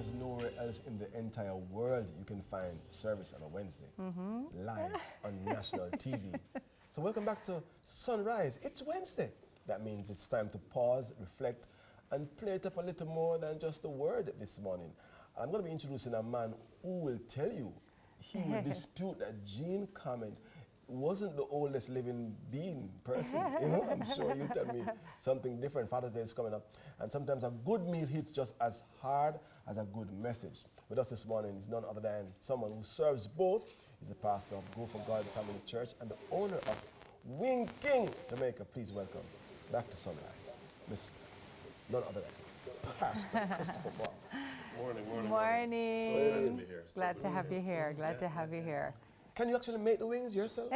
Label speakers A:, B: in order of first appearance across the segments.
A: there's nowhere else in the entire world you can find service on a Wednesday, live on national TV. So welcome back to Sunrise. It's Wednesday. That means it's time to pause, reflect, and play it up a little more than just a word this morning. I'm going to be introducing a man who will tell you he will dispute that Gene Comment wasn't the oldest living being person. You know, I'm sure you tell me something different. Father's Day is coming up. And sometimes a good meal hits just as hard as a good message. With us this morning is none other than someone who serves both. He's the pastor of Go for God Family Church and the owner of Wing King Jamaica. Please welcome back to Sunrise, Miss none other than Pastor Christopher Bob.
B: Morning.
C: Morning.
B: So glad to be here.
C: Glad to have you here. Glad to have you here.
A: Can you actually make the wings yourself?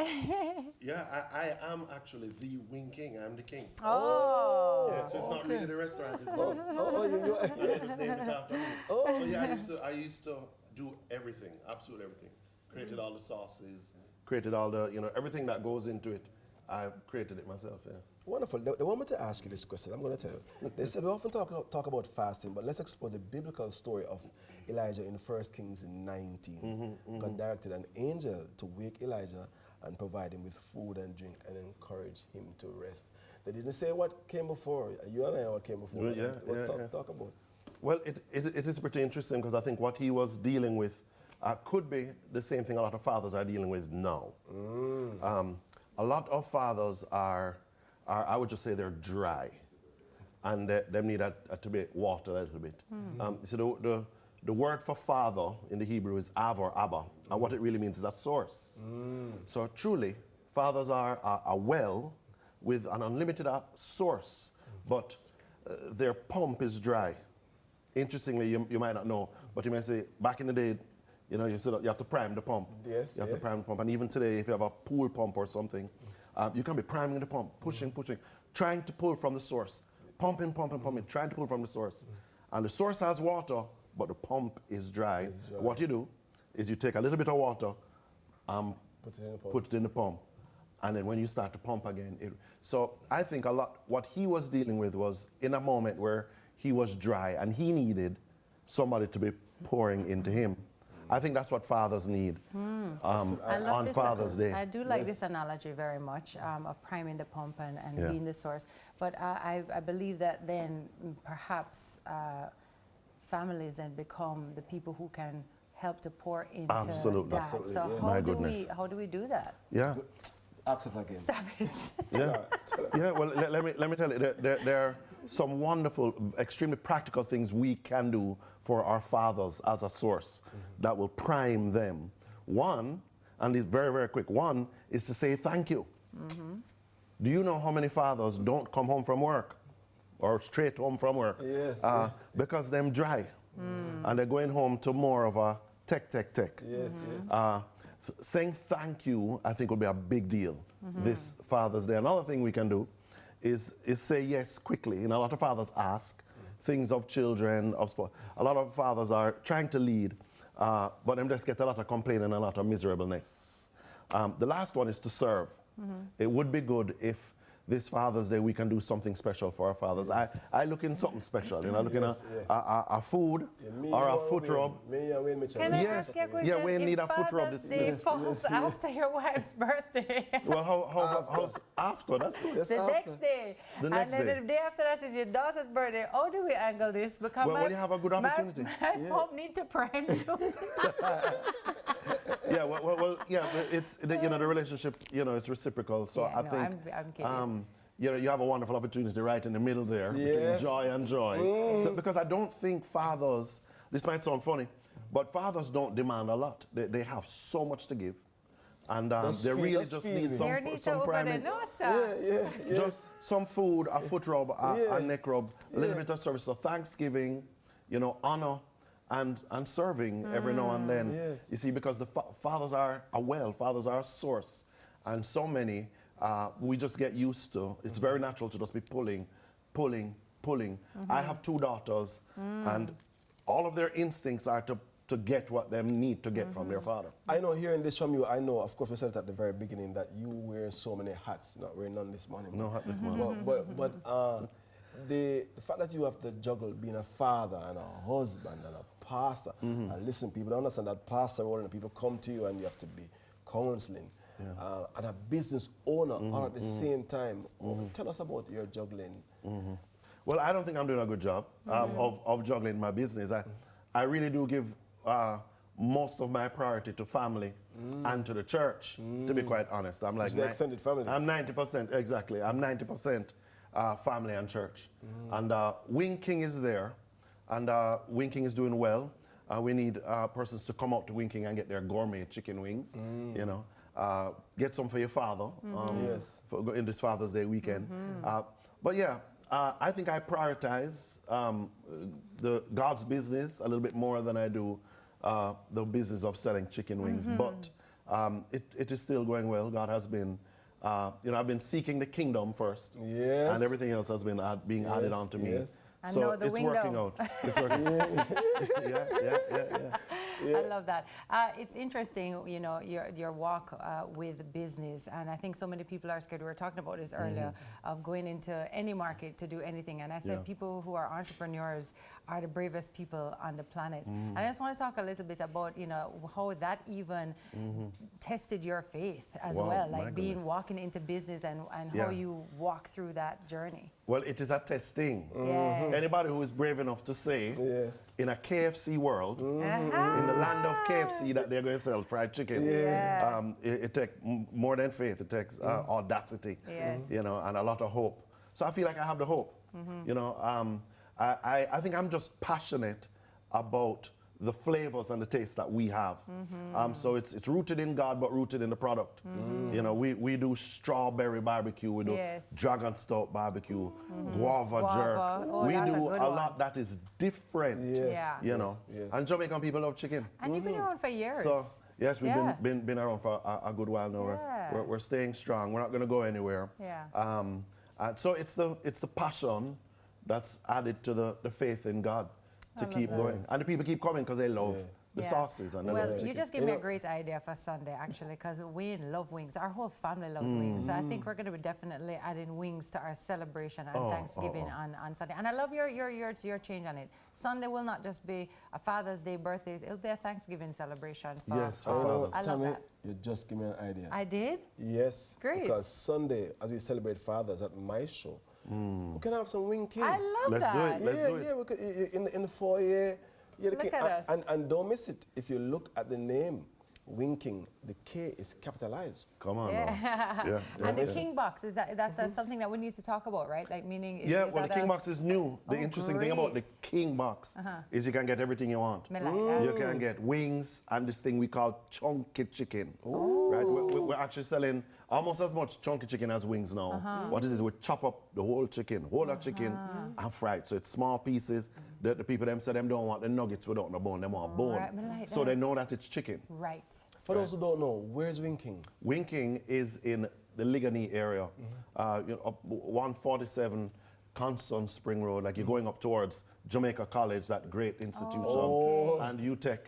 B: Yeah, I am actually the Wing King. I'm the king.
C: Oh.
B: Yeah, so it's not really the restaurant. It's
A: you
B: I just named it after me. So yeah, I used to do everything, absolutely everything. Created all the sauces, created all the, everything that goes into it. I created it myself, yeah.
A: Wonderful. They want me to ask you this question. I'm going to tell you. They said we often talk about fasting, but let's explore the biblical story of Elijah in 1 Kings 19. God directed an angel to wake Elijah and provide him with food and drink and encourage him to rest. They didn't say what came before. You and I know what came before.
B: Yeah,
A: Talk about.
B: Well, it is pretty interesting because I think what he was dealing with could be the same thing a lot of fathers are dealing with now. A lot of fathers are, I would just say they're dry, and they need to be watered a little bit. So the word for father in the Hebrew is av or abba, and what it really means is a source. So truly, fathers are a well with an unlimited source, but their pump is dry. Interestingly, you might not know, but you may say, back in the day, you have to prime the pump.
A: Yes,
B: you have to prime the pump. And even today, if you have a pool pump or something, you can be priming the pump, pushing, trying to pull from the source. Pumping, trying to pull from the source. And the source has water, but the pump is dry. What you do is you take a little bit of water, put it in the pump. And then when you start to pump again. So I think a lot, what he was dealing with was in a moment where he was dry and he needed somebody to be pouring into him. I think that's what fathers need on Father's Day.
C: I do like this analogy very much of priming the pump and being the source. But I believe that then perhaps families then become the people who can help to pour into dad.
B: Absolutely.
C: So how do we do that?
B: Yeah.
A: Absolutely. Again.
C: Stop it.
B: Yeah. Well, let me tell you, there are some wonderful, extremely practical things we can do for our fathers as a source that will prime them. One, and it's very, very quick, one is to say thank you. Do you know how many fathers don't come home from work or straight home from work?
A: Yes.
B: Because they're dry and they're going home to more of a tech.
A: Yes.
B: Saying thank you, I think, will be a big deal this Father's Day. Another thing we can do is say yes quickly. A lot of fathers ask things of children, of sport. A lot of fathers are trying to lead, but them just get a lot of complaining and a lot of miserableness. The last one is to serve. It would be good if this Father's Day we can do something special for our fathers. I look in something special, looking at a food or a foot rub.
C: Can I ask you a question?
B: Yeah, we need a foot rub.
C: Father's Day falls after your wife's birthday.
B: Well, how's after? That's good.
C: The next day.
B: The next
C: and then
B: day.
C: the day after that is your daughter's birthday. How do we angle this? Because
B: well, when you have a good opportunity.
C: My mom need to prime too.
B: Yeah, well, yeah. It's the relationship. It's reciprocal. So I think
C: I'm kidding.
B: You have a wonderful opportunity right in the middle there between joy and joy. So, because I don't think fathers. This might sound funny, but fathers don't demand a lot. They have so much to give, and they really just need some priming. Just some food, a foot rub, a neck rub, a little bit of service. So Thanksgiving, honor. And serving every now and then. You see, because the fathers are a well, fathers are a source. And so many, we just get used to. It's very natural to just be pulling. I have 2 daughters, and all of their instincts are to get what they need to get from their father.
A: I know hearing this from you, I know, of course, we said it at the very beginning that you wear so many hats, not wearing none this morning.
B: No hat this morning.
A: But the fact that you have to juggle being a father and a husband and a pastor, and listen, people don't understand that pastor role, and people come to you and you have to be counseling, and a business owner all at the same time. Tell us about your juggling.
B: Well, I don't think I'm doing a good job of juggling my business. I really do give most of my priority to family and to the church, to be quite honest. I'm like
A: the extended family.
B: I'm 90%, exactly. I'm 90% family and church. And Wing King is there, and Wing King is doing well. We need persons to come out to Wing King and get their gourmet chicken wings, you know. Get some for your father
A: Yes.
B: in this Father's Day weekend. But yeah, I think I prioritize God's business a little bit more than I do the business of selling chicken wings. But it is still going well. God has been, you know, I've been seeking the kingdom first.
A: Yes.
B: And everything else has been being added on to me.
A: Yes.
C: And
B: So
C: know the
B: it's working
C: window.
B: out. It's working. Yeah.
C: I love that. It's interesting, you know, your walk with business, and I think so many people are scared. We were talking about this earlier, of going into any market to do anything. And I said people who are entrepreneurs are the bravest people on the planet. And I just want to talk a little bit about, you know, how that even tested your faith as
B: Wow,
C: well,
B: my
C: like
B: goodness.
C: walking into business and how you walk through that journey.
B: Well, it is a testing.
C: Yes.
B: Anybody who is brave enough to say,
A: Yes.
B: in a KFC world, in the land of KFC, that they're going to sell fried chicken, it takes more than faith. It takes audacity, you know, and a lot of hope. So I feel like I have the hope. You know, I think I'm just passionate about the flavors and the taste that we have. So it's rooted in God, but rooted in the product. You know, we do strawberry barbecue, we do dragon stout barbecue, guava jerk.
C: Oh,
B: we
C: that's
B: do
C: a good
B: a
C: one.
B: lot that is different.
A: Yes.
C: Yeah.
B: You know,
A: Yes.
B: and Jamaican people love chicken.
C: And you've been around for years.
B: So yes, we've
C: Yeah.
B: been around for a good while now.
C: Yeah.
B: We're staying strong. We're not going to go anywhere.
C: Yeah.
B: And so it's the passion that's added to the faith in God to keep going. And the people keep coming because they love the sauces and they love the
C: Well,
B: chicken.
C: you just gave me a great idea for Sunday, actually, because we love wings. Our whole family loves wings. So I think we're going to be definitely adding wings to our celebration and Thanksgiving on Sunday. And I love your change on it. Sunday will not just be a Father's Day, birthdays. It'll be a Thanksgiving celebration.
B: Yes, for
A: You know,
B: fathers.
C: I love
A: Tami,
C: that.
A: you just give me an idea.
C: I did?
A: Yes.
C: Great.
A: Because Sunday, as we celebrate fathers at my show, we can have some Wing King.
C: I love
B: Let's
C: that.
B: do it. Let's do it.
A: Yeah, we could, in the foyer. Yeah, the
C: Look
A: King,
C: at us.
A: And don't miss it. If you look at the name, Wing King, the K is capitalized.
B: Come on,
C: Yeah.
B: now. Yeah.
C: And the King Box, that's something that we need to talk about, right? Like, meaning...
B: Yeah,
C: is
B: well, the
C: that
B: King
C: a-
B: Box is new. The
C: Oh,
B: interesting thing about the
C: great.
B: King Box is you can get everything you want.
C: Me like that.
B: You can get wings and this thing we call chunky chicken. Right? We're actually selling almost as much chunky chicken as wings now. What it is, we chop up the whole chicken, and fry it. So it's small pieces. The people them say them don't want the nuggets without the bone, they want bone.
C: Right, me like
B: so they
C: that.
B: know that it's chicken.
C: Right.
A: For those who don't know, where's Wing King?
B: Wing King is in the Ligony area, you know, up 147 Constant Spring Road, like you're going up towards Jamaica College, that great institution, and UTech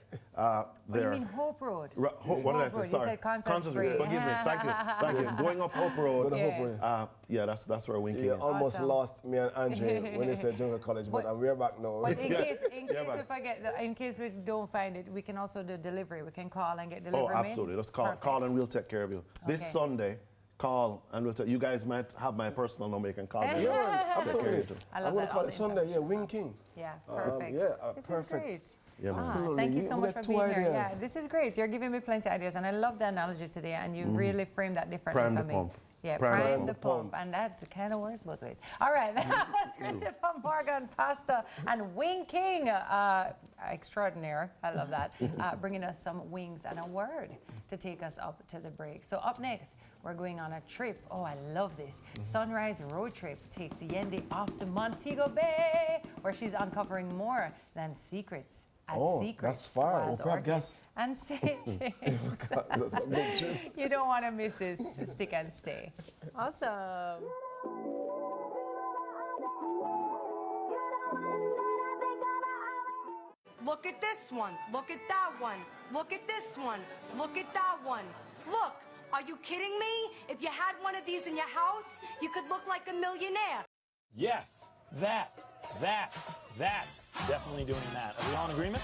B: there.
C: You mean Hope Road?
B: What did I say?
C: Road. You
B: Sorry.
C: said Constant Spring.
B: Forgive me. Thank you. Going up Hope Road.
C: Yes.
B: Yeah, that's where Wing King
A: You
B: is.
A: almost
C: Awesome.
A: lost me and Andre when they said Jamaica College, but we're back now.
C: But in
B: Yeah.
C: case
B: man.
C: we forget, in case we don't find it, we can also do delivery. We can call and get
B: Oh,
C: delivery made.
B: absolutely. Just call
C: Perfect.
B: and we'll take care of you. This
C: Okay.
B: Sunday, call and we'll take. You guys might have my personal number. You can call me.
A: Yeah, man, absolutely.
C: I love
A: I'm going
C: that
A: to call
C: all
A: it Sunday, yeah, Wing King.
C: Yeah, perfect.
A: This
C: This is great.
B: Yeah, man.
A: Absolutely.
C: Thank you
A: We
C: so much
A: got
C: for
A: two
C: being here.
A: ideas.
C: Yeah, this is great. You're giving me plenty of ideas, and I love the analogy today, and you really framed that differently
B: Prime
C: for
B: the
C: me.
B: pump.
C: Yeah,
B: Prime the
C: prime the
A: pump.
C: pump, and that kind of works both ways. All right, that was Christopher Morgan, pastor, and Wing King, extraordinaire. I love that. Bringing us some wings and a word to take us up to the break. So up next, we're going on a trip. Oh, I love this. Sunrise Road Trip takes Yendi off to Montego Bay, where she's uncovering more than secrets. Secrets,
A: that's far.
C: Wild
A: We'll grab
C: Orchid,
A: gas.
C: and St. James.
A: That's a big trip.
C: You don't want to miss this. Stick and stay. Awesome.
D: Look at this one. Look at that one. Look at this one. Look at that one. Look, are you kidding me? If you had one of these in your house, you could look like a millionaire.
E: Yes, that. Definitely doing that. Are we all in agreement?